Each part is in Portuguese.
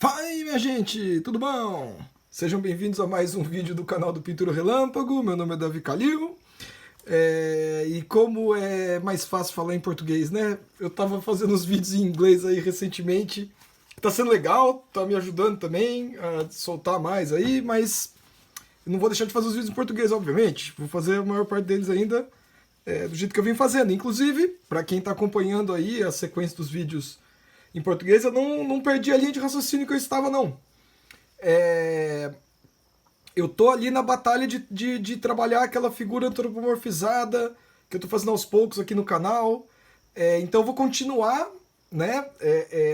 Fala aí, minha gente, tudo bom? Sejam bem-vindos a mais um vídeo do canal do Pintura Relâmpago. Meu nome é Davi Calil. E como é mais fácil falar em português, né? Eu tava fazendo uns vídeos em inglês aí recentemente. Tá sendo legal, tá me ajudando também a soltar mais aí, mas eu não vou deixar de fazer os vídeos em português, obviamente. Vou fazer a maior parte deles ainda do jeito que eu vim fazendo. Inclusive, para quem tá acompanhando aí a sequência dos vídeos em português, eu não perdi a linha de raciocínio que eu estava, não. Eu tô ali na batalha de trabalhar aquela figura antropomorfizada que eu tô fazendo aos poucos aqui no canal. Então eu vou continuar, né,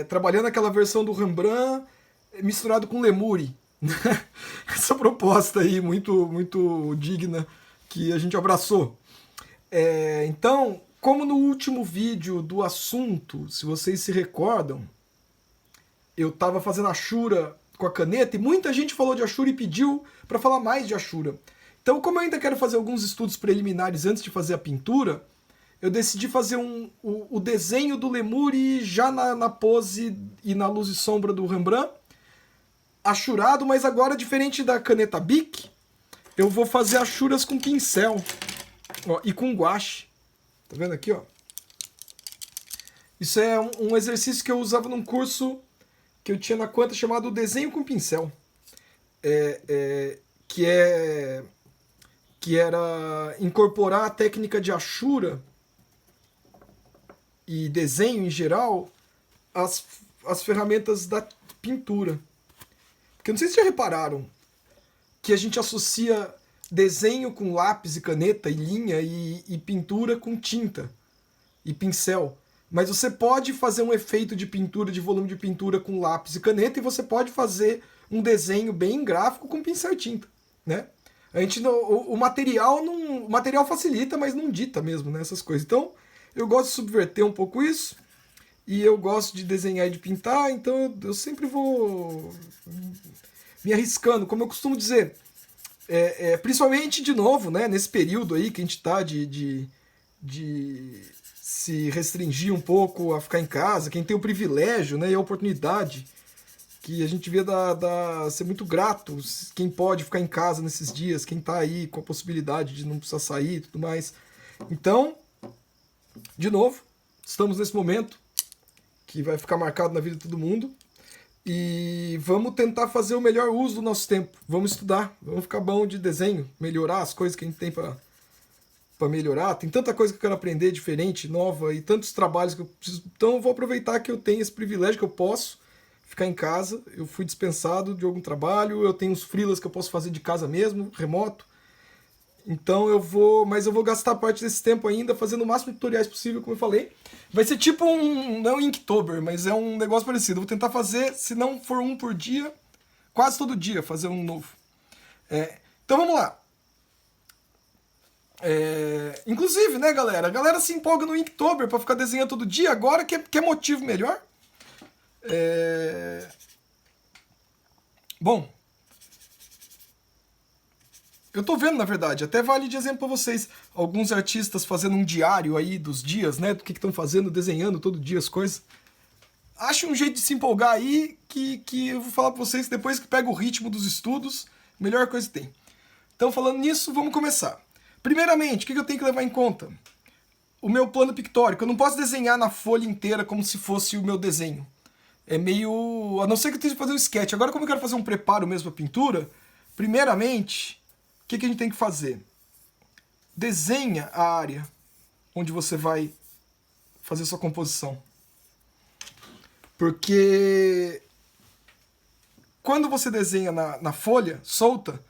trabalhando aquela versão do Rembrandt misturado com Lemuri. Essa proposta aí muito digna que a gente abraçou. Então, como no último vídeo do assunto, se vocês se recordam, eu estava fazendo Ashura com a caneta e muita gente falou de Ashura e pediu para falar mais de Ashura. Então, como eu ainda quero fazer alguns estudos preliminares antes de fazer a pintura, eu decidi fazer o desenho do Lemuri já na pose e na luz e sombra do Rembrandt, ashurado, mas agora, diferente da caneta Bic, eu vou fazer achuras com pincel, ó, e com guache. Tá vendo aqui, ó? Isso é um exercício que eu usava num curso que eu tinha na Quanta chamado Desenho com Pincel. Que era incorporar a técnica de Ashura e desenho em geral às ferramentas da pintura. Porque eu não sei se já repararam que a gente associa desenho com lápis e caneta e linha e pintura com tinta e pincel. Mas você pode fazer um efeito de pintura, de volume de pintura com lápis e caneta, e você pode fazer um desenho bem gráfico com pincel e tinta, né? A gente o material facilita, mas não dita mesmo, né, essas coisas. Então, eu gosto de subverter um pouco isso, e eu gosto de desenhar e de pintar, então eu sempre vou me arriscando, como eu costumo dizer. Principalmente, de novo, né, nesse período aí que a gente está de se restringir um pouco a ficar em casa, quem tem o privilégio, né, e a oportunidade, que a gente devia ser muito grato, quem pode ficar em casa nesses dias, quem está aí com a possibilidade de não precisar sair e tudo mais. Então, de novo, estamos nesse momento que vai ficar marcado na vida de todo mundo, e vamos tentar fazer o melhor uso do nosso tempo. Vamos estudar, vamos ficar bom de desenho, melhorar as coisas que a gente tem para melhorar. Tem tanta coisa que eu quero aprender diferente, nova, e tantos trabalhos que eu preciso. Então eu vou aproveitar que eu tenho esse privilégio, que eu posso ficar em casa. Eu fui dispensado de algum trabalho, eu tenho uns freelas que eu posso fazer de casa mesmo, remoto. Então mas eu vou gastar parte desse tempo ainda fazendo o máximo de tutoriais possível, como eu falei. Vai ser tipo não é um Inktober, mas é um negócio parecido. Eu vou tentar fazer, se não for um por dia, quase todo dia fazer um novo. Então vamos lá. Inclusive, né, galera? A galera se empolga no Inktober pra ficar desenhando todo dia. Agora quer motivo melhor? Bom, eu tô vendo, na verdade, até vale de exemplo pra vocês, alguns artistas fazendo um diário aí dos dias, né? Do que estão fazendo, desenhando todo dia as coisas. Acho um jeito de se empolgar aí que eu vou falar pra vocês, depois que pega o ritmo dos estudos, melhor coisa que tem. Então, falando nisso, vamos começar. Primeiramente, o que eu tenho que levar em conta? O meu plano pictórico. Eu não posso desenhar na folha inteira como se fosse o meu desenho. É meio... A não ser que eu tenha que fazer um sketch. Agora, como eu quero fazer um preparo mesmo para pintura, primeiramente, o que a gente tem que fazer? Desenha a área onde você vai fazer sua composição. Porque quando você desenha na folha solta,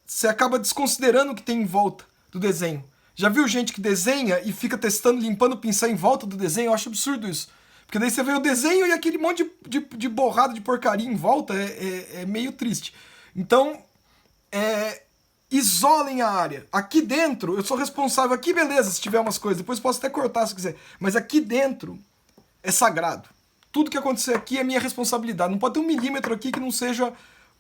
você acaba desconsiderando o que tem em volta do desenho. Já viu gente que desenha e fica testando, limpando o pincel em volta do desenho? Eu acho absurdo isso. Porque daí você vê o desenho e aquele monte de borrada, de porcaria em volta, é meio triste. Então, isolem a área. Aqui dentro, eu sou responsável. Aqui, beleza, se tiver umas coisas. Depois posso até cortar se quiser. Mas aqui dentro é sagrado. Tudo que acontecer aqui é minha responsabilidade. Não pode ter 1 milímetro aqui que não seja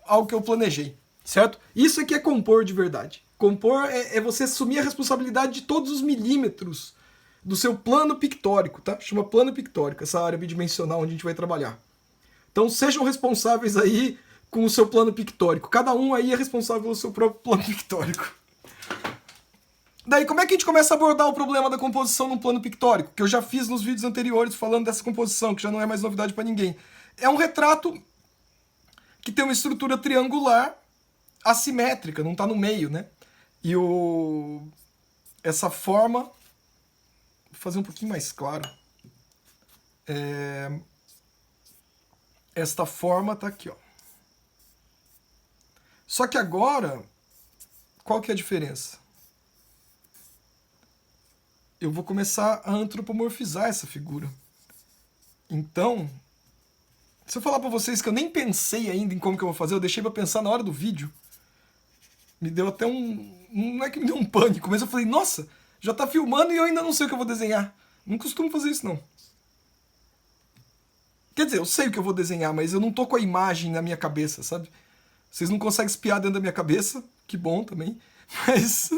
algo que eu planejei. Certo? Isso aqui é compor de verdade. Compor é você assumir a responsabilidade de todos os milímetros do seu plano pictórico, tá? Chama plano pictórico, essa área bidimensional onde a gente vai trabalhar. Então sejam responsáveis aí com o seu plano pictórico. Cada um aí é responsável pelo seu próprio plano pictórico. Daí, como é que a gente começa a abordar o problema da composição num plano pictórico? Que eu já fiz nos vídeos anteriores falando dessa composição, que já não é mais novidade para ninguém. É um retrato que tem uma estrutura triangular assimétrica, não está no meio, né? E essa forma... Vou fazer um pouquinho mais claro. Esta forma está aqui, ó. Só que agora, qual que é a diferença? Eu vou começar a antropomorfizar essa figura. Então, se eu falar para vocês que eu nem pensei ainda em como que eu vou fazer, eu deixei para pensar na hora do vídeo, me deu até não é que me deu um pânico, mas eu falei, nossa, já tá filmando e eu ainda não sei o que eu vou desenhar. Não costumo fazer isso, não. Quer dizer, eu sei o que eu vou desenhar, mas eu não tô com a imagem na minha cabeça, sabe? Vocês não conseguem espiar dentro da minha cabeça, que bom também, mas...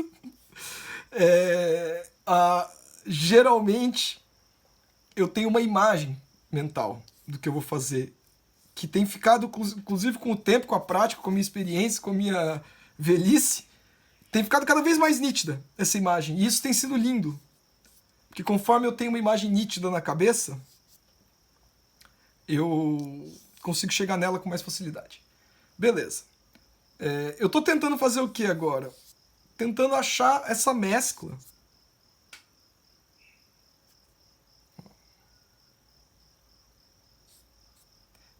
geralmente eu tenho uma imagem mental do que eu vou fazer, que tem ficado, inclusive com o tempo, com a prática, com a minha experiência, com a minha velhice, tem ficado cada vez mais nítida essa imagem, e isso tem sido lindo, porque conforme eu tenho uma imagem nítida na cabeça, eu consigo chegar nela com mais facilidade. Beleza. Eu estou tentando fazer o que agora? Tentando achar essa mescla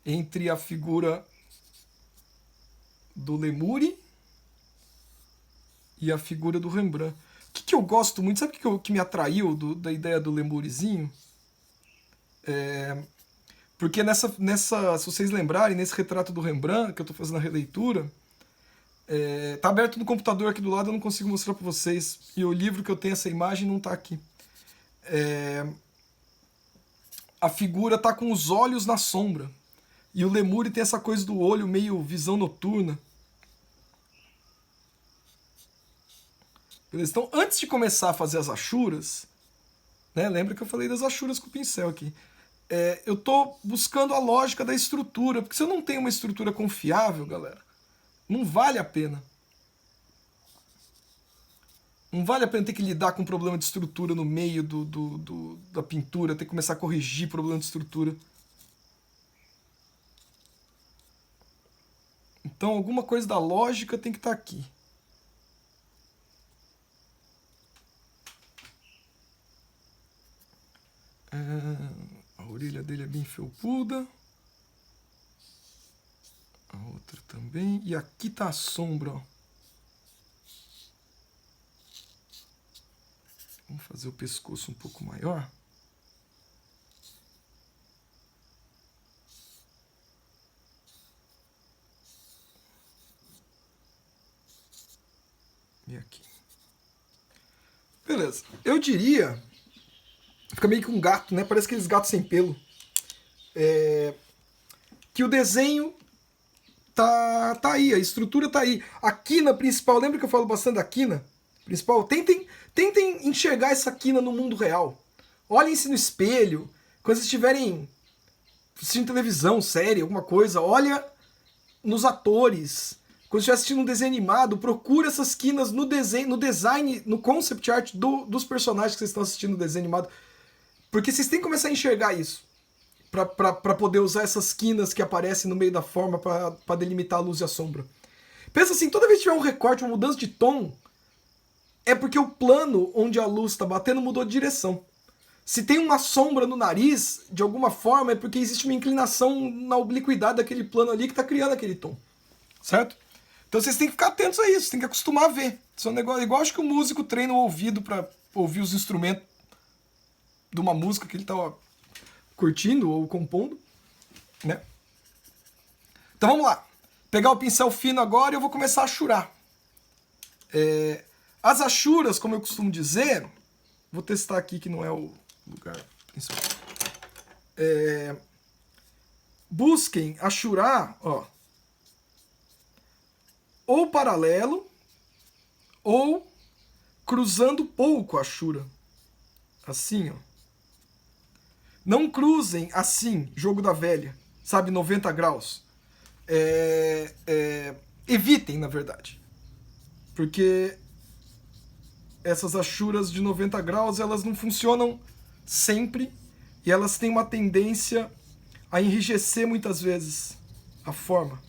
entre a figura do Lemuri e a figura do Rembrandt. O que eu gosto muito, sabe o que me atraiu da ideia do Lemurizinho? Porque se vocês lembrarem, nesse retrato do Rembrandt, que eu estou fazendo a releitura, tá aberto no computador aqui do lado, eu não consigo mostrar para vocês. E o livro que eu tenho essa imagem não está aqui. A figura está com os olhos na sombra. E o Lemuri tem essa coisa do olho meio visão noturna. Beleza? Então, antes de começar a fazer as achuras, né, lembra que eu falei das achuras com o pincel aqui. Eu estou buscando a lógica da estrutura, porque se eu não tenho uma estrutura confiável, galera, não vale a pena. Não vale a pena ter que lidar com um problema de estrutura no meio da pintura, ter que começar a corrigir problema de estrutura. Então, alguma coisa da lógica tem que estar aqui. A orelha dele é bem felpuda. A outra também. E aqui está a sombra, ó. Vamos fazer o pescoço um pouco maior. E aqui. Beleza. Eu diria... Fica meio que um gato, né? Parece aqueles gatos sem pelo. Que o desenho tá aí, a estrutura tá aí. A quina principal, lembra que eu falo bastante da quina principal? Tentem enxergar essa quina no mundo real. Olhem-se no espelho. Quando vocês estiverem assistindo televisão, série, alguma coisa, olha nos atores. Quando estiver assistindo um desenho animado, procura essas quinas no design, no concept art dos personagens que vocês estão assistindo no desenho animado. Porque vocês têm que começar a enxergar isso. Para poder usar essas quinas que aparecem no meio da forma para delimitar a luz e a sombra. Pensa assim, toda vez que tiver um recorte, uma mudança de tom, é porque o plano onde a luz está batendo mudou de direção. Se tem uma sombra no nariz, de alguma forma, é porque existe uma inclinação na obliquidade daquele plano ali que está criando aquele tom. Certo? Então vocês têm que ficar atentos a isso, tem que acostumar a ver. Isso é um negócio, igual acho que o músico treina o ouvido para ouvir os instrumentos de uma música que ele está curtindo ou compondo, né? Então vamos lá. Pegar o pincel fino agora e eu vou começar a achurar. As achuras, como eu costumo dizer, vou testar aqui que não é o lugar principal. Busquem achurar, ó, ou paralelo ou cruzando pouco a achura. Assim, ó. Não cruzem assim, jogo da velha. sabe, 90 graus. Evitem, na verdade. Porque essas achuras de 90 graus, elas não funcionam sempre e elas têm uma tendência a enrijecer muitas vezes a forma.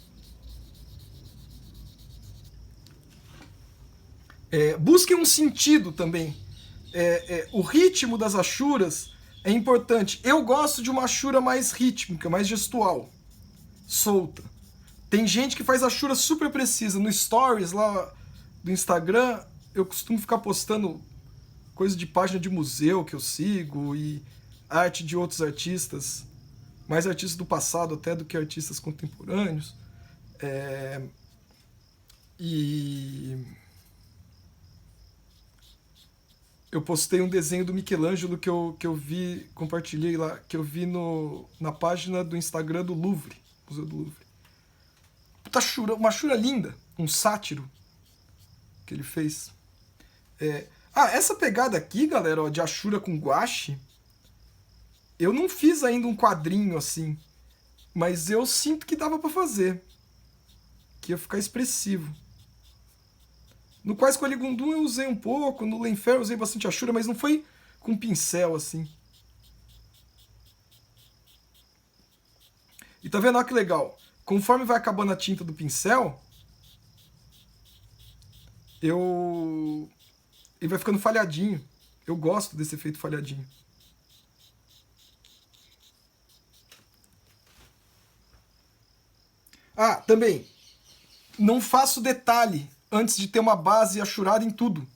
Busquem um sentido também. O ritmo das achuras é importante. Eu gosto de uma achura mais rítmica, mais gestual, solta. Tem gente que faz achura super precisa. No Stories lá do Instagram, eu costumo ficar postando coisa de página de museu que eu sigo e arte de outros artistas, mais artistas do passado até do que artistas contemporâneos. E eu postei um desenho do Michelangelo que eu vi, compartilhei lá, que eu vi na página do Instagram do Louvre, Museu do Louvre. Puta achura, uma achura linda, um sátiro que ele fez. Essa pegada aqui, galera, ó, de achura com guache, eu não fiz ainda um quadrinho assim, mas eu sinto que dava pra fazer, que ia ficar expressivo. No Quase Coligundum eu usei um pouco, no Lenfer eu usei bastante achura, mas não foi com pincel assim. E tá vendo, olha que legal? Conforme vai acabando a tinta do pincel, ele vai ficando falhadinho. Eu gosto desse efeito falhadinho. Também, não faço detalhe antes de ter uma base achurada em tudo.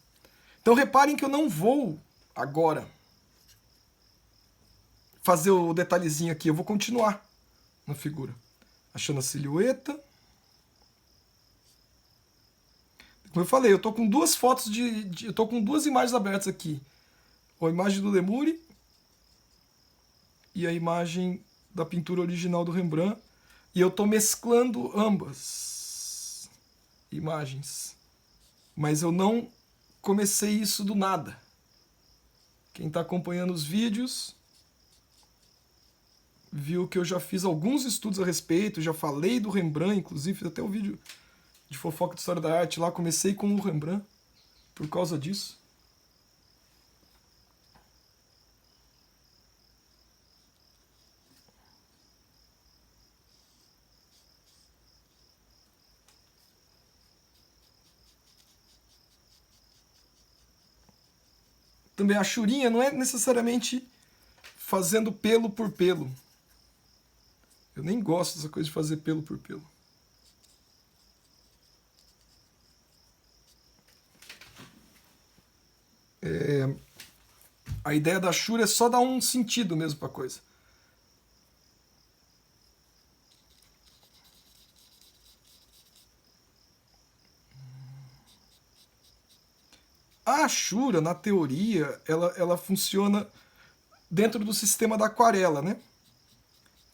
Então reparem que eu não vou agora fazer o detalhezinho aqui, eu vou continuar na figura. Achando a silhueta. Como eu falei, eu tô com duas fotos eu tô com duas imagens abertas aqui. A imagem do Lemuri e a imagem da pintura original do Rembrandt. E eu tô mesclando ambas imagens. Mas eu não comecei isso do nada. Quem está acompanhando os vídeos viu que eu já fiz alguns estudos a respeito, já falei do Rembrandt, inclusive fiz até um vídeo de fofoca de história da arte lá, comecei com o Rembrandt por causa disso. Também a churinha não é necessariamente fazendo pelo por pelo. Eu nem gosto dessa coisa de fazer pelo por pelo. A ideia da achura é só dar um sentido mesmo para a coisa. A achura, na teoria, ela funciona dentro do sistema da aquarela, né?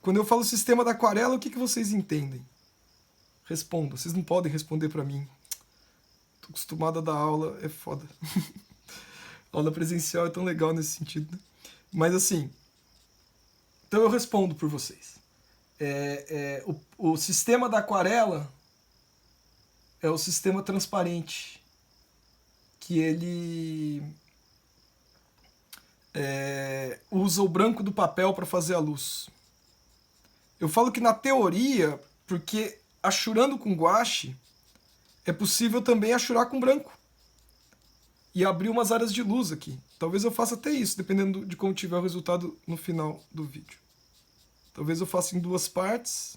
Quando eu falo sistema da aquarela, o que vocês entendem? Respondam. Vocês não podem responder para mim. Tô acostumado a dar aula, é foda. A aula presencial é tão legal nesse sentido, né? Mas assim, então eu respondo por vocês. O sistema da aquarela é o sistema transparente, que ele usa o branco do papel para fazer a luz. Eu falo que na teoria, porque achurando com guache, é possível também achurar com branco. E abrir umas áreas de luz aqui. Talvez eu faça até isso, dependendo de como tiver o resultado no final do vídeo. Talvez eu faça em duas partes.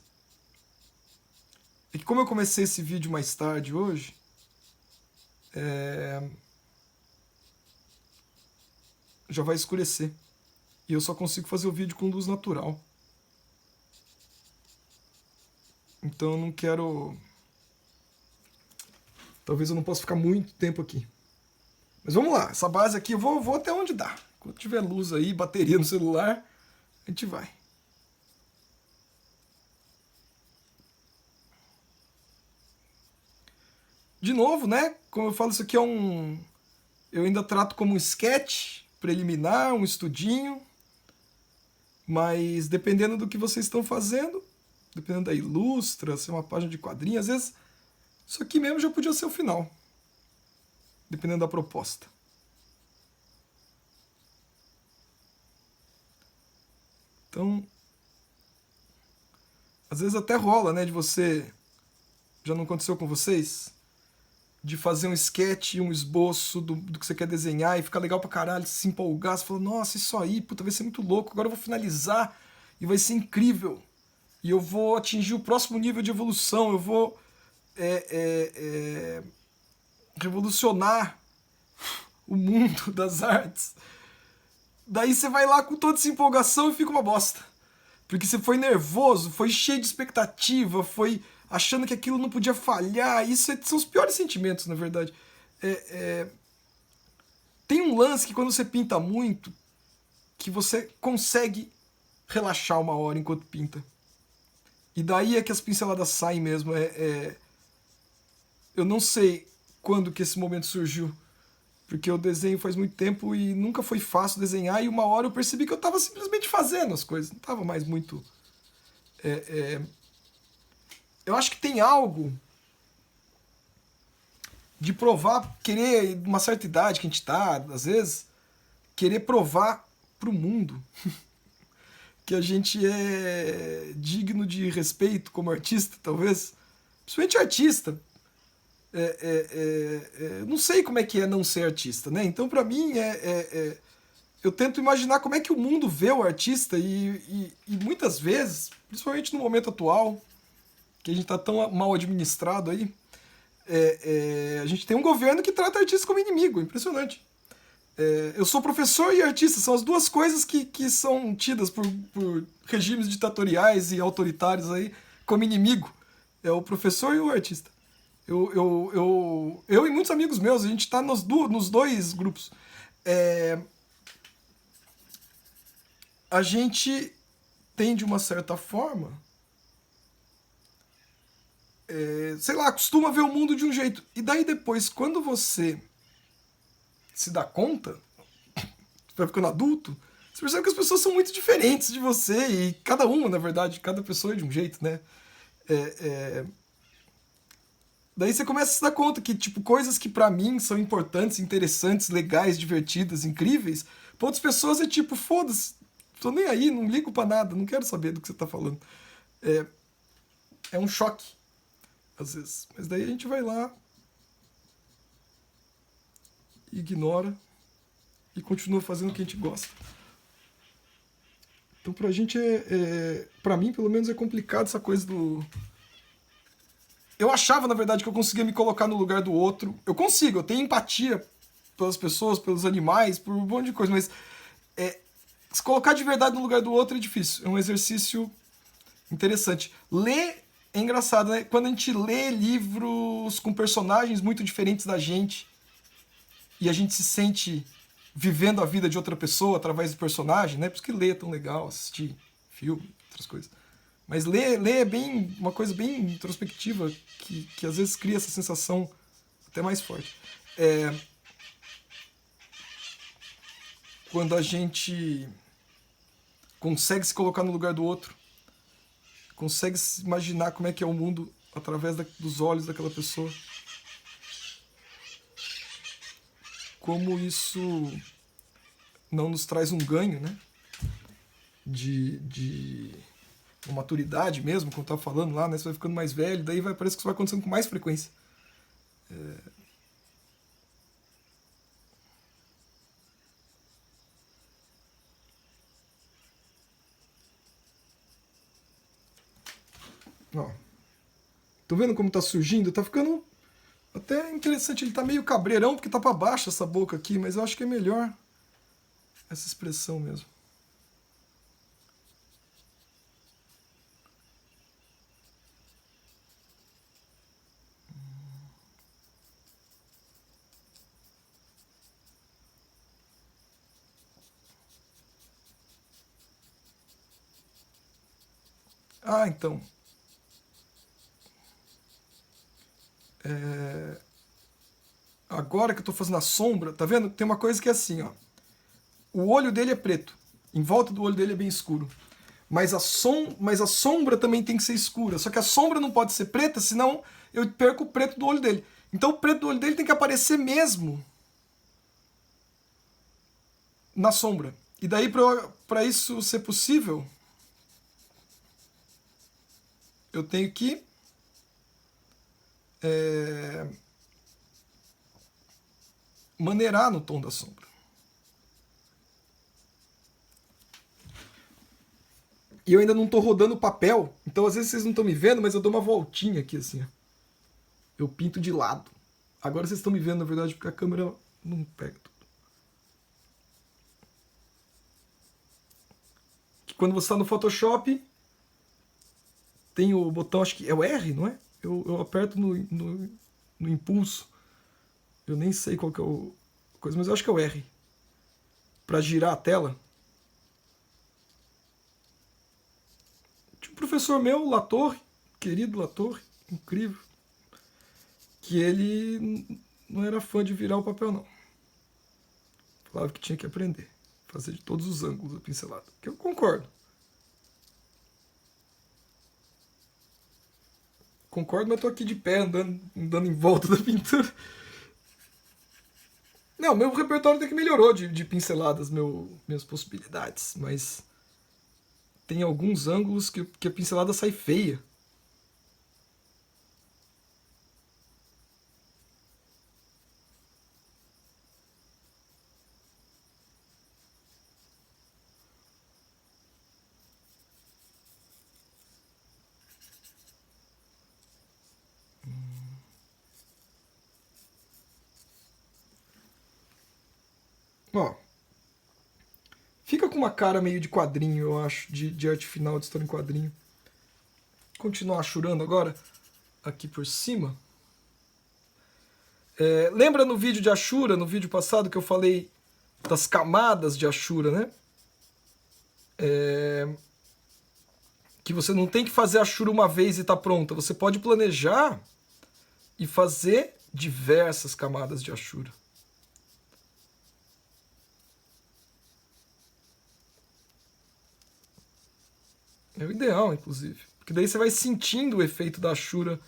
É que como eu comecei esse vídeo mais tarde hoje, já vai escurecer. E eu só consigo fazer o vídeo com luz natural. Então eu não quero... Talvez eu não possa ficar muito tempo aqui. Mas vamos lá, essa base aqui eu vou até onde dá. Quando tiver luz aí, bateria no celular, a gente vai. De novo, né? Como eu falo, isso aqui é eu ainda trato como um sketch preliminar, um estudinho. Mas dependendo do que vocês estão fazendo, dependendo da ilustra, se é uma página de quadrinho, às vezes isso aqui mesmo já podia ser o final, dependendo da proposta. Então, às vezes até rola, né, de você, já não aconteceu com vocês, de fazer um sketch, um esboço do que você quer desenhar e ficar legal pra caralho, se empolgar, você fala, nossa, isso aí, puta, vai ser muito louco, agora eu vou finalizar e vai ser incrível. E eu vou atingir o próximo nível de evolução, eu vou revolucionar o mundo das artes. Daí você vai lá com toda essa empolgação e fica uma bosta. Porque você foi nervoso, foi cheio de expectativa, foi achando que aquilo não podia falhar. Isso são os piores sentimentos, na verdade. Tem um lance que quando você pinta muito, que você consegue relaxar uma hora enquanto pinta. E daí é que as pinceladas saem mesmo. Eu não sei quando que esse momento surgiu, porque eu desenho faz muito tempo e nunca foi fácil desenhar, e uma hora eu percebi que eu estava simplesmente fazendo as coisas, não estava mais muito... Eu acho que tem algo de provar, querer, uma certa idade que a gente está, às vezes, querer provar para o mundo que a gente é digno de respeito como artista, talvez. Principalmente artista. Não sei como é que é não ser artista, né? Então, para mim, eu tento imaginar como é que o mundo vê o artista e muitas vezes, principalmente no momento atual, que a gente está tão mal administrado aí, a gente tem um governo que trata artista como inimigo, impressionante. Eu sou professor e artista, são as duas coisas que são tidas por regimes ditatoriais e autoritários aí como inimigo. É o professor e o artista. Eu e muitos amigos meus, a gente está nos dois grupos. A gente tem, de uma certa forma, sei lá, costuma ver o mundo de um jeito. E daí depois, quando você se dá conta, vai ficando adulto, você percebe que as pessoas são muito diferentes de você, e cada uma, na verdade, cada pessoa é de um jeito, né? Daí você começa a se dar conta que, tipo, coisas que pra mim são importantes, interessantes, legais, divertidas, incríveis, pra outras pessoas é tipo, foda-se, tô nem aí, não ligo pra nada, não quero saber do que você tá falando. É um choque, às vezes. Mas daí a gente vai lá, ignora e continua fazendo o que a gente gosta. Então pra gente pra mim, pelo menos, é complicado essa coisa do... Eu achava, na verdade, que eu conseguia me colocar no lugar do outro. Eu consigo, eu tenho empatia pelas pessoas, pelos animais, por um monte de coisa, mas se colocar de verdade no lugar do outro é difícil. É um exercício interessante. Ler é engraçado, né? Quando a gente lê livros com personagens muito diferentes da gente e a gente se sente vivendo a vida de outra pessoa através do personagem, né? Por isso que ler é tão legal, assistir filme, outras coisas. Mas ler é bem uma coisa bem introspectiva que às vezes cria essa sensação até mais forte. Quando a gente consegue se colocar no lugar do outro, consegue se imaginar como é que é o mundo através dos olhos daquela pessoa. Como isso não nos traz um ganho, né? De uma maturidade mesmo, como eu estava falando lá, né? Você vai ficando mais velho, daí parece que isso vai acontecendo com mais frequência. Ó, tô vendo como tá surgindo? Tá ficando até interessante. Ele tá meio cabreirão, porque tá para baixo essa boca aqui, mas eu acho que é melhor essa expressão mesmo. Ah, então. Agora que eu tô fazendo a sombra, tá vendo? Tem uma coisa que é assim, ó. O olho dele é preto. Em volta do olho dele é bem escuro. mas a sombra também tem que ser escura. Só que a sombra não pode ser preta, senão eu perco o preto do olho dele. Então o preto do olho dele tem que aparecer mesmo na sombra. E daí, para isso ser possível, eu tenho que maneirar no tom da sombra. E eu ainda não estou rodando o papel, então às vezes vocês não estão me vendo, mas eu dou uma voltinha aqui assim. Ó. Eu pinto de lado. Agora vocês estão me vendo, na verdade, porque a câmera não pega tudo. Que quando você está no Photoshop, tem o botão, acho que é o R, não é? Eu aperto no impulso. Eu nem sei qual que é o coisa, mas eu acho que é o R. Para girar a tela. Tinha um professor meu, Latorre, querido Latorre, incrível, que ele não era fã de virar o papel, não. Falava que tinha que aprender. Fazer de todos os ângulos a pincelada. Que eu concordo. Concordo, mas tô aqui de pé, andando em volta da pintura. Não, meu repertório até que melhorou de pinceladas, minhas possibilidades, mas tem alguns ângulos que a pincelada sai feia. Ó, fica com uma cara meio de quadrinho, eu acho, de arte final de história em quadrinho. Continuar achurando agora, aqui por cima. Lembra no vídeo de Ashura, no vídeo passado, que eu falei das camadas de Ashura, né? Que você não tem que fazer Ashura uma vez e tá pronta. Você pode planejar e fazer diversas camadas de Ashura. É o ideal, inclusive. Porque daí você vai sentindo o efeito da Ashura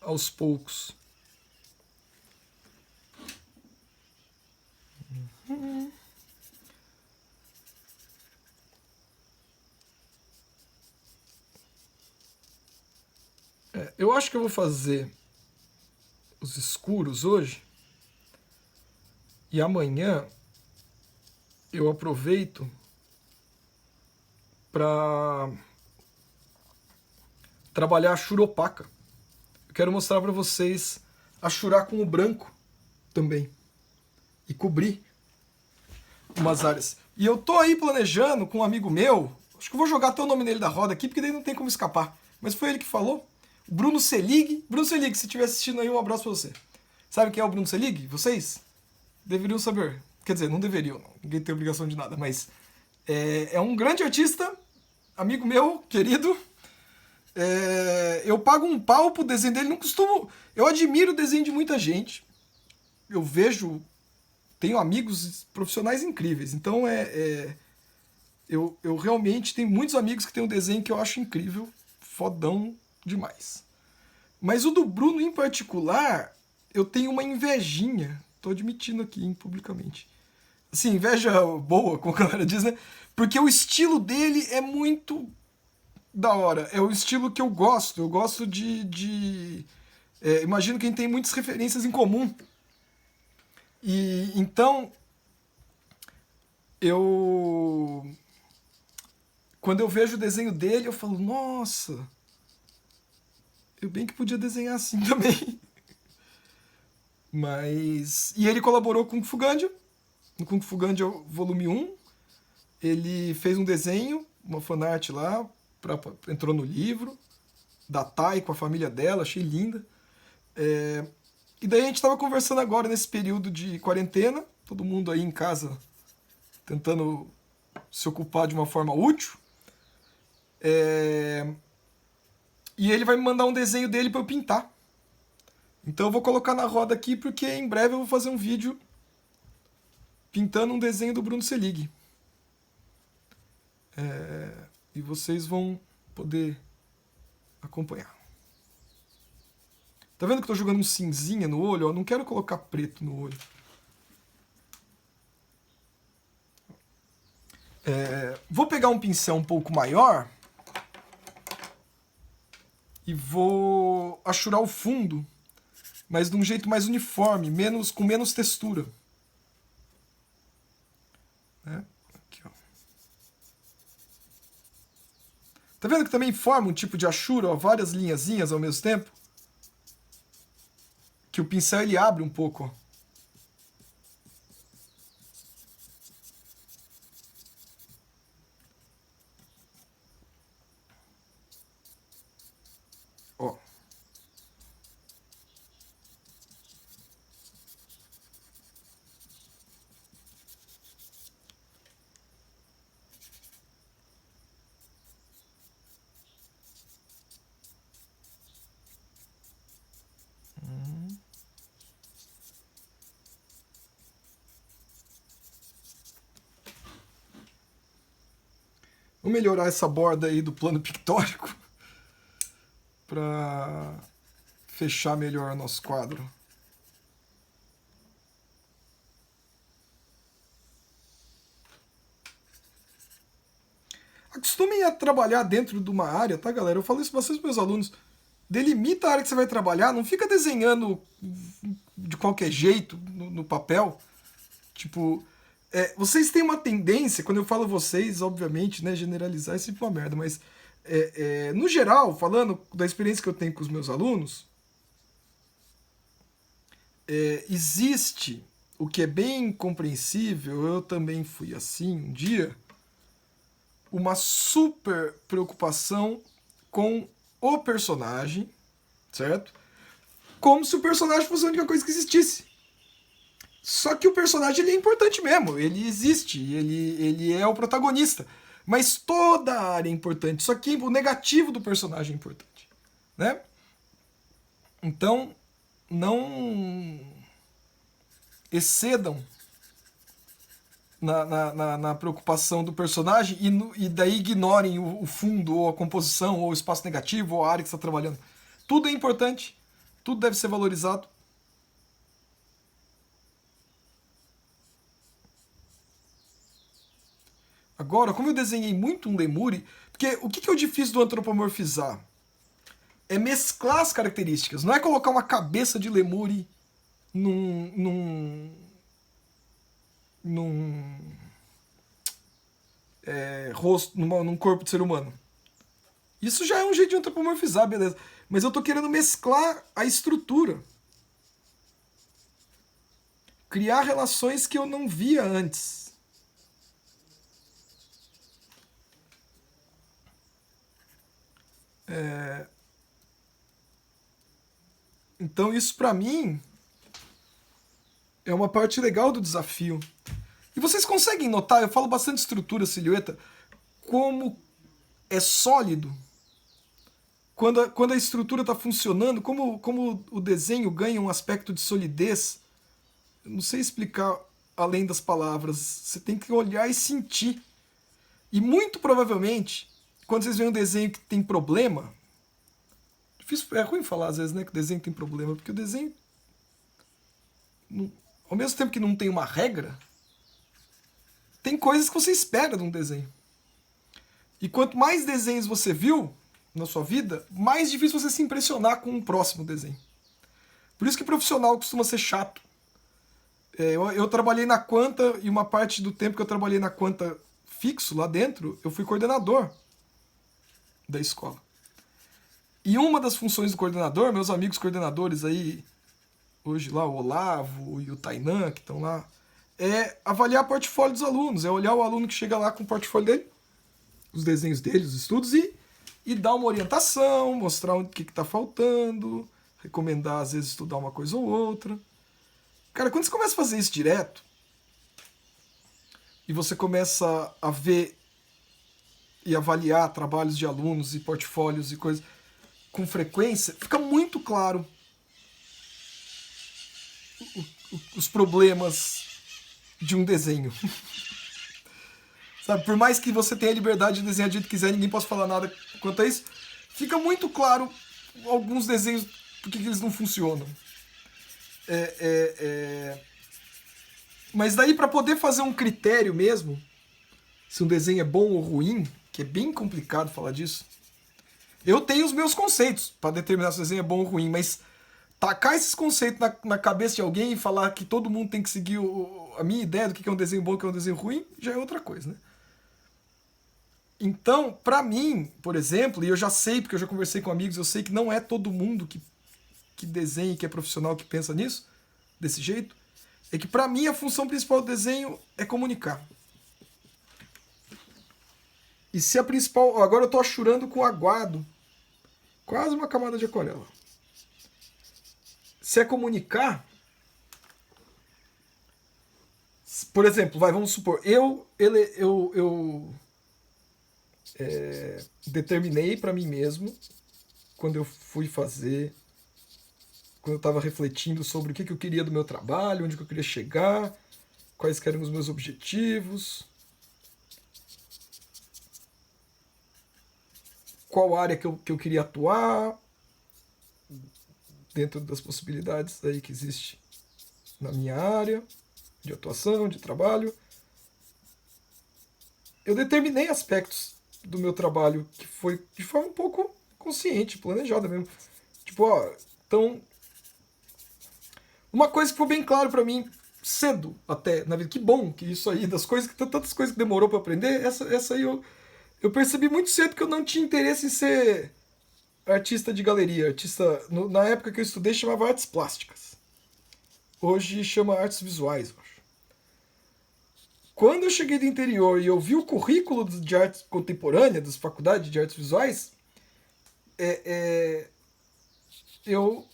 aos poucos. Eu acho que eu vou fazer os escuros hoje. E amanhã eu aproveito para trabalhar a Ashura opaca. Eu quero mostrar para vocês Ashurar com o branco também. E cobrir umas áreas. E eu tô aí planejando com um amigo meu, acho que eu vou jogar até o nome dele da roda aqui, porque daí não tem como escapar. Mas foi ele que falou. Bruno Selig. Bruno Selig, se estiver assistindo aí, um abraço pra você. Sabe quem é o Bruno Selig? Vocês deveriam saber. Quer dizer, não deveriam, não. Ninguém tem obrigação de nada, mas é um grande artista, amigo meu, querido. Eu pago um pau pro desenho dele, não costumo. Eu admiro o desenho de muita gente. Eu vejo. Tenho amigos profissionais incríveis. Então eu realmente tenho muitos amigos que têm um desenho que eu acho incrível, fodão demais. Mas o do Bruno em particular, eu tenho uma invejinha. Tô admitindo aqui publicamente. Assim, inveja boa, como a galera diz, né? Porque o estilo dele é muito da hora. É o estilo que eu gosto. Eu gosto imagino que a gente tem muitas referências em comum. E então quando eu vejo o desenho dele, eu falo, nossa, eu bem que podia desenhar assim também. E ele colaborou com o Kung Fu Gandia, no Kung Fu Gandia volume 1. Ele fez um desenho, uma fanart lá, entrou no livro, da Tai com a família dela, achei linda. E daí a gente estava conversando agora nesse período de quarentena, todo mundo aí em casa tentando se ocupar de uma forma útil. E ele vai me mandar um desenho dele para eu pintar. Então eu vou colocar na roda aqui porque em breve eu vou fazer um vídeo pintando um desenho do Bruno Selig. e vocês vão poder acompanhar. Tá vendo que eu tô jogando um cinzinha no olho? Eu não quero colocar preto no olho. Vou pegar um pincel um pouco maior e vou achurar o fundo, mas de um jeito mais uniforme, com menos textura. Né? Aqui, ó. Tá vendo que também forma um tipo de achura, ó, várias linhazinhas ao mesmo tempo? Que o pincel ele abre um pouco, ó. Ó. Vou melhorar essa borda aí do plano pictórico para fechar melhor nosso quadro. Acostumem a trabalhar dentro de uma área, tá, galera? Eu falo isso bastante para meus alunos. Delimita a área que você vai trabalhar, não fica desenhando de qualquer jeito no papel. Tipo, vocês têm uma tendência, quando eu falo vocês, obviamente, né, generalizar é sempre uma merda, mas no geral, falando da experiência que eu tenho com os meus alunos, existe o que é bem compreensível, eu também fui assim um dia, uma super preocupação com o personagem, certo? Como se o personagem fosse a única coisa que existisse. Só que o personagem ele é importante mesmo, ele existe, ele é o protagonista. Mas toda a área é importante, só que o negativo do personagem é importante. Né? Então, não excedam na preocupação do personagem e daí ignorem o fundo, ou a composição, ou o espaço negativo, ou a área que você está trabalhando. Tudo é importante, tudo deve ser valorizado. Agora, como eu desenhei muito um lemure, porque o que é o difícil do antropomorfizar? É mesclar as características, não é colocar uma cabeça de lemure num rosto, num corpo de ser humano. Isso já é um jeito de antropomorfizar, beleza. Mas eu tô querendo mesclar a estrutura. Criar relações que eu não via antes. Então isso pra mim é uma parte legal do desafio. E vocês conseguem notar, eu falo bastante estrutura, silhueta, como é sólido. Quando a estrutura está funcionando, como o desenho ganha um aspecto de solidez. Eu não sei explicar além das palavras. Você tem que olhar e sentir. E muito provavelmente, quando vocês veem um desenho que tem problema, é ruim falar às vezes, né, que o desenho tem problema, porque o desenho, ao mesmo tempo que não tem uma regra, tem coisas que você espera de um desenho. E quanto mais desenhos você viu na sua vida, mais difícil você se impressionar com um próximo desenho. Por isso que profissional costuma ser chato. Eu trabalhei na Quanta, e uma parte do tempo que eu trabalhei na Quanta fixo lá dentro, eu fui coordenador da escola. E uma das funções do coordenador, meus amigos coordenadores aí, hoje lá, o Olavo e o Tainan, que estão lá, é avaliar o portfólio dos alunos, é olhar o aluno que chega lá com o portfólio dele, os desenhos dele, os estudos, e dar uma orientação, mostrar o que está faltando, recomendar às vezes estudar uma coisa ou outra. Cara, quando você começa a fazer isso direto, e você começa a ver e avaliar trabalhos de alunos e portfólios e coisas com frequência, fica muito claro os problemas de um desenho. Sabe? Por mais que você tenha a liberdade de desenhar do jeito que quiser, ninguém possa falar nada quanto a isso, fica muito claro alguns desenhos porque que eles não funcionam. Mas daí, para poder fazer um critério mesmo, se um desenho é bom ou ruim, que é bem complicado falar disso, eu tenho os meus conceitos para determinar se o desenho é bom ou ruim, mas tacar esses conceitos na cabeça de alguém e falar que todo mundo tem que seguir a minha ideia do que é um desenho bom e o que é um desenho ruim, já é outra coisa, né? Então, pra mim, por exemplo, e eu já sei, porque eu já conversei com amigos, eu sei que não é todo mundo que desenha, que é profissional, que pensa nisso, desse jeito, é que pra mim a função principal do desenho é comunicar. E se a principal... Agora eu tô achurando com aguado, quase uma camada de aquarela. Se é comunicar, por exemplo, vamos supor, eu determinei para mim mesmo, quando eu fui fazer, quando eu estava refletindo sobre o que eu queria do meu trabalho, onde eu queria chegar, quais eram os meus objetivos, qual área que eu queria atuar, dentro das possibilidades aí que existe na minha área de atuação, de trabalho. Eu determinei aspectos do meu trabalho que foi de forma um pouco consciente, planejada mesmo. Tipo, ó, então... Uma coisa que foi bem claro pra mim, cedo até, na vida, que bom que isso aí, das coisas, tantas coisas que demorou pra aprender, essa aí eu percebi muito cedo que eu não tinha interesse em ser artista de galeria. Na época que eu estudei chamava artes plásticas. Hoje chama artes visuais, eu acho. Quando eu cheguei do interior e eu vi o currículo de arte contemporânea das faculdades de artes visuais, eu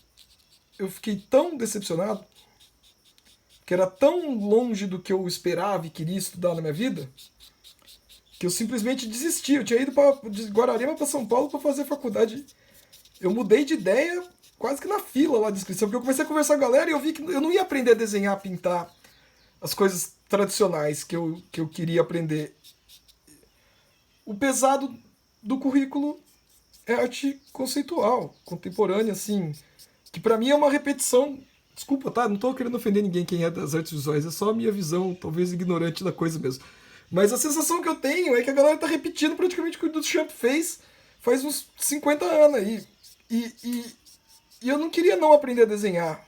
fiquei tão decepcionado, que era tão longe do que eu esperava e queria estudar na minha vida, que eu simplesmente desisti. Eu tinha ido de Guararema para São Paulo para fazer faculdade. Eu mudei de ideia quase que na fila lá de inscrição, porque eu comecei a conversar com a galera e eu vi que eu não ia aprender a desenhar, pintar as coisas tradicionais que eu queria aprender. O pesado do currículo é arte conceitual, contemporânea, assim, que pra mim é uma repetição. Desculpa, tá? Não tô querendo ofender ninguém quem é das artes visuais, é só a minha visão, talvez ignorante da coisa mesmo. Mas a sensação que eu tenho é que a galera tá repetindo praticamente o que o Duchamp fez faz uns 50 anos aí. E eu não queria não aprender a desenhar.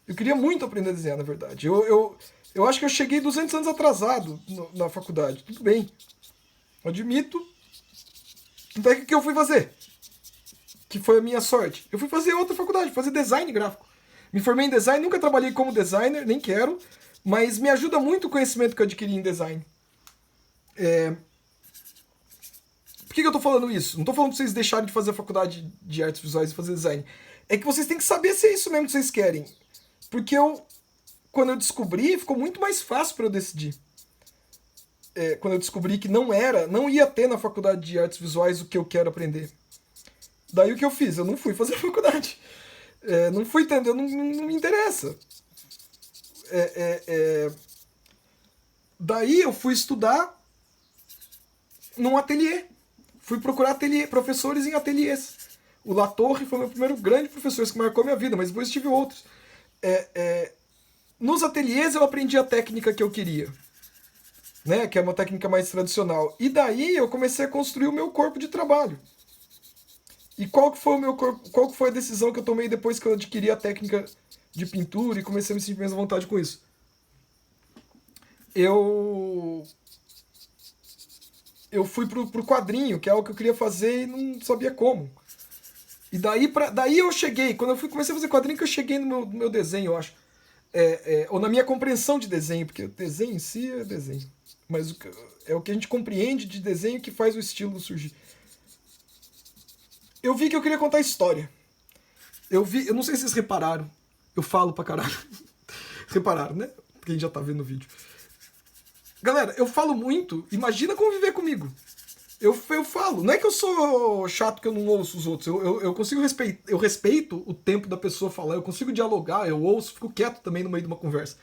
Eu queria muito aprender a desenhar, na verdade. Eu acho que eu cheguei 200 anos atrasado na faculdade. Tudo bem. Admito. Então o que eu fui fazer? Que foi a minha sorte. Eu fui fazer outra faculdade, fazer design gráfico. Me formei em design, nunca trabalhei como designer, nem quero, mas me ajuda muito o conhecimento que eu adquiri em design. Por que eu tô falando isso? Não tô falando pra vocês deixarem de fazer a faculdade de artes visuais e fazer design. É que vocês têm que saber se é isso mesmo que vocês querem. Porque quando eu descobri, ficou muito mais fácil para eu decidir. Quando eu descobri que não ia ter na faculdade de artes visuais o que eu quero aprender. Daí o que eu fiz? Eu não fui fazer faculdade. Não fui entender, não me interessa. Daí eu fui estudar num ateliê. Fui procurar professores em ateliês. O Latorre foi meu primeiro grande professor, que marcou minha vida, mas depois tive outros. Nos ateliês eu aprendi a técnica que eu queria, né? Que é uma técnica mais tradicional. E daí eu comecei a construir o meu corpo de trabalho. E qual que foi a decisão que eu tomei depois que eu adquiri a técnica de pintura e comecei a me sentir mais à vontade com isso? Eu fui pro quadrinho, que é algo que eu queria fazer e não sabia como. E daí eu cheguei, quando eu comecei a fazer quadrinho, que eu cheguei no meu desenho, eu acho. Ou na minha compreensão de desenho, porque o desenho em si é desenho. Mas é o que a gente compreende de desenho que faz o estilo surgir. Eu vi que eu queria contar história. Eu não sei se vocês repararam. Eu falo pra caralho. Repararam, né? Quem já tá vendo o vídeo. Galera, eu falo muito. Imagina conviver comigo. Eu falo. Não é que eu sou chato que eu não ouço os outros. Eu consigo respeitar. Eu respeito o tempo da pessoa falar. Eu consigo dialogar. Eu ouço, fico quieto também no meio de uma conversa.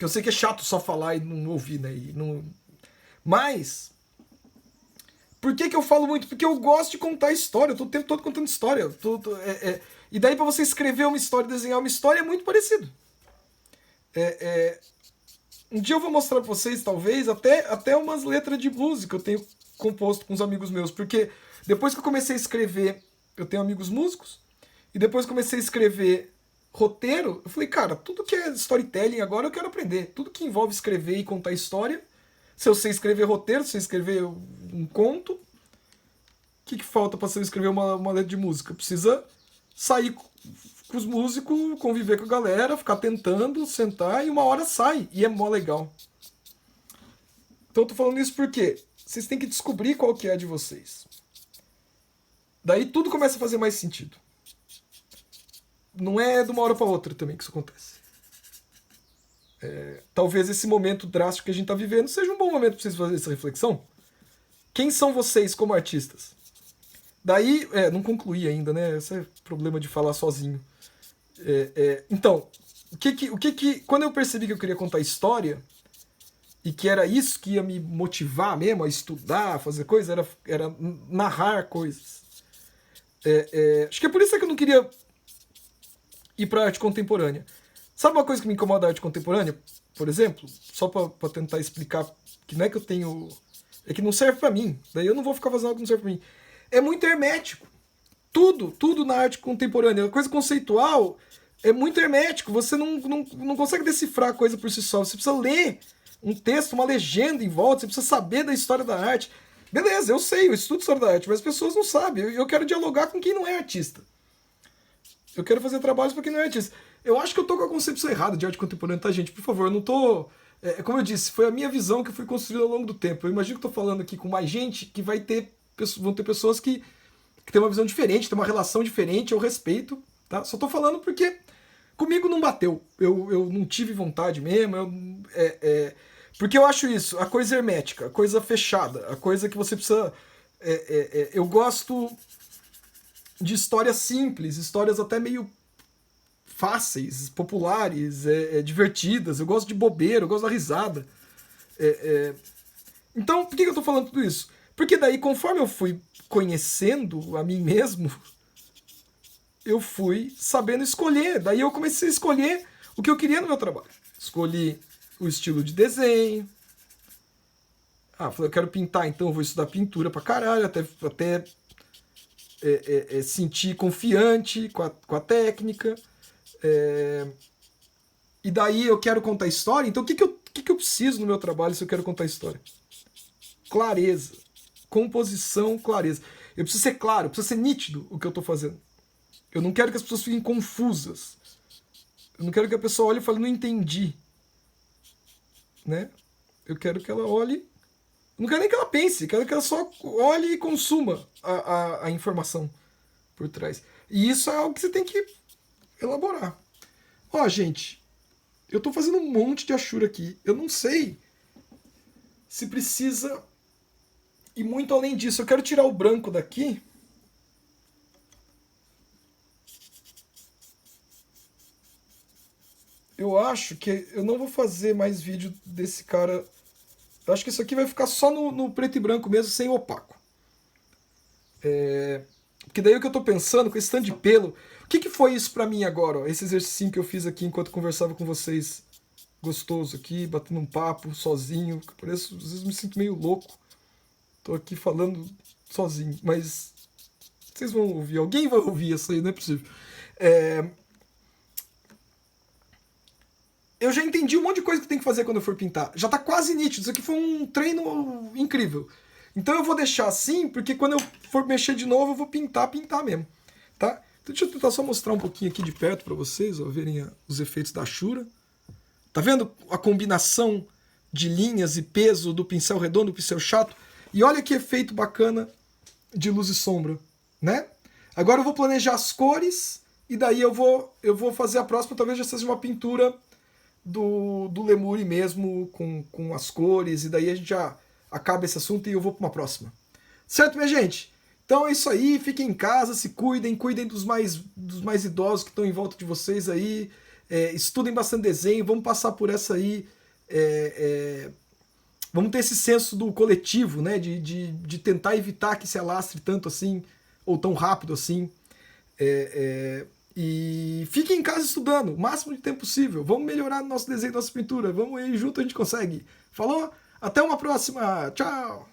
Que eu sei que é chato só falar e não ouvir, né? E não... Mas, por que eu falo muito? Porque eu gosto de contar história, eu tô o tempo todo contando história. E daí pra você escrever uma história, desenhar uma história é muito parecido. Um dia eu vou mostrar pra vocês, talvez, até umas letras de música que eu tenho composto com os amigos meus. Porque depois que eu comecei a escrever, eu tenho amigos músicos, e depois que comecei a escrever roteiro, eu falei, cara, tudo que é storytelling agora eu quero aprender. Tudo que envolve escrever e contar história. Se eu sei escrever roteiro, se eu escrever um conto, o que falta para eu escrever uma letra de música? Precisa sair com os músicos, conviver com a galera, ficar tentando, sentar, e uma hora sai. E é mó legal. Então eu tô falando isso porque vocês têm que descobrir qual que é a de vocês. Daí tudo começa a fazer mais sentido. Não é de uma hora para outra também que isso acontece. Talvez esse momento drástico que a gente está vivendo seja um bom momento para vocês fazerem essa reflexão. Quem são vocês como artistas? Daí, não concluí ainda, né? Esse é o problema de falar sozinho. Então, quando eu percebi que eu queria contar história, e que era isso que ia me motivar mesmo a estudar, a fazer coisas, era narrar coisas. Acho que é por isso que eu não queria ir para arte contemporânea. Sabe uma coisa que me incomoda a arte contemporânea, por exemplo? Só para tentar explicar que não é que eu tenho... É que não serve para mim. Daí eu não vou ficar fazendo algo que não serve para mim. É muito hermético. Tudo na arte contemporânea. A coisa conceitual é muito hermético. Você não consegue decifrar a coisa por si só. Você precisa ler um texto, uma legenda em volta. Você precisa saber da história da arte. Beleza, eu sei, eu estudo história da arte, mas as pessoas não sabem. Eu quero dialogar com quem não é artista. Eu quero fazer trabalhos para quem não é artista. Eu acho que eu tô com a concepção errada de arte contemporânea, tá, gente? Por favor, eu não tô... como eu disse, foi a minha visão que eu fui construindo ao longo do tempo. Eu imagino que eu tô falando aqui com mais gente que vão ter pessoas que têm uma visão diferente, têm uma relação diferente, eu respeito, tá? Só tô falando porque comigo não bateu. Eu não tive vontade mesmo. Porque eu acho isso, a coisa hermética, a coisa fechada, a coisa que você precisa... eu gosto de histórias simples, histórias até meio fáceis, populares, divertidas. Eu gosto de bobeira, eu gosto da risada. Então, por que eu tô falando tudo isso? Porque daí, conforme eu fui conhecendo a mim mesmo, eu fui sabendo escolher. Daí eu comecei a escolher o que eu queria no meu trabalho. Escolhi o estilo de desenho. Falei, eu quero pintar, então eu vou estudar pintura pra caralho, até sentir confiante com a técnica. E daí eu quero contar história. Então o que eu preciso no meu trabalho se eu quero contar história? Clareza. Composição, clareza. Eu preciso ser claro, eu preciso ser nítido o que eu estou fazendo. Eu não quero que as pessoas fiquem confusas. Eu não quero que a pessoa olhe e fale, não entendi. Né? Eu quero que ela olhe... Não quero nem que ela pense, quero que ela só olhe e consuma a informação por trás. E isso é algo que você tem que elaborar. Ó, gente, eu tô fazendo um monte de achura aqui. Eu não sei se precisa ir muito além disso. Eu quero tirar o branco daqui. Eu acho que eu não vou fazer mais vídeo desse cara. Eu acho que isso aqui vai ficar só no preto e branco mesmo, sem opaco. Porque daí o que eu tô pensando, com esse tanto de pelo... O que foi isso pra mim agora, ó? Esse exercício que eu fiz aqui enquanto conversava com vocês. Gostoso aqui, batendo um papo, sozinho. Às vezes me sinto meio louco. Tô aqui falando sozinho, mas... Vocês vão ouvir, alguém vai ouvir isso aí, não é possível. Eu já entendi um monte de coisa que tem que fazer quando eu for pintar. Já tá quase nítido. Isso aqui foi um treino incrível. Então eu vou deixar assim, porque quando eu for mexer de novo, eu vou pintar mesmo. Tá? Então deixa eu tentar só mostrar um pouquinho aqui de perto para vocês, ó, verem os efeitos da Ashura. Tá vendo a combinação de linhas e peso do pincel redondo e do pincel chato? E olha que efeito bacana de luz e sombra, né? Agora eu vou planejar as cores e daí eu vou fazer a próxima, talvez já seja uma pintura do Lemuri mesmo, com as cores, e daí a gente já acaba esse assunto e eu vou para uma próxima. Certo, minha gente? Então é isso aí, fiquem em casa, se cuidem dos mais idosos que estão em volta de vocês aí, estudem bastante desenho, vamos passar por essa aí. Vamos ter esse senso do coletivo, né? De tentar evitar que se alastre tanto assim, ou tão rápido assim. E fiquem em casa estudando o máximo de tempo possível. Vamos melhorar nosso desenho, nossa pintura. Vamos aí, junto a gente consegue. Falou? Até uma próxima. Tchau!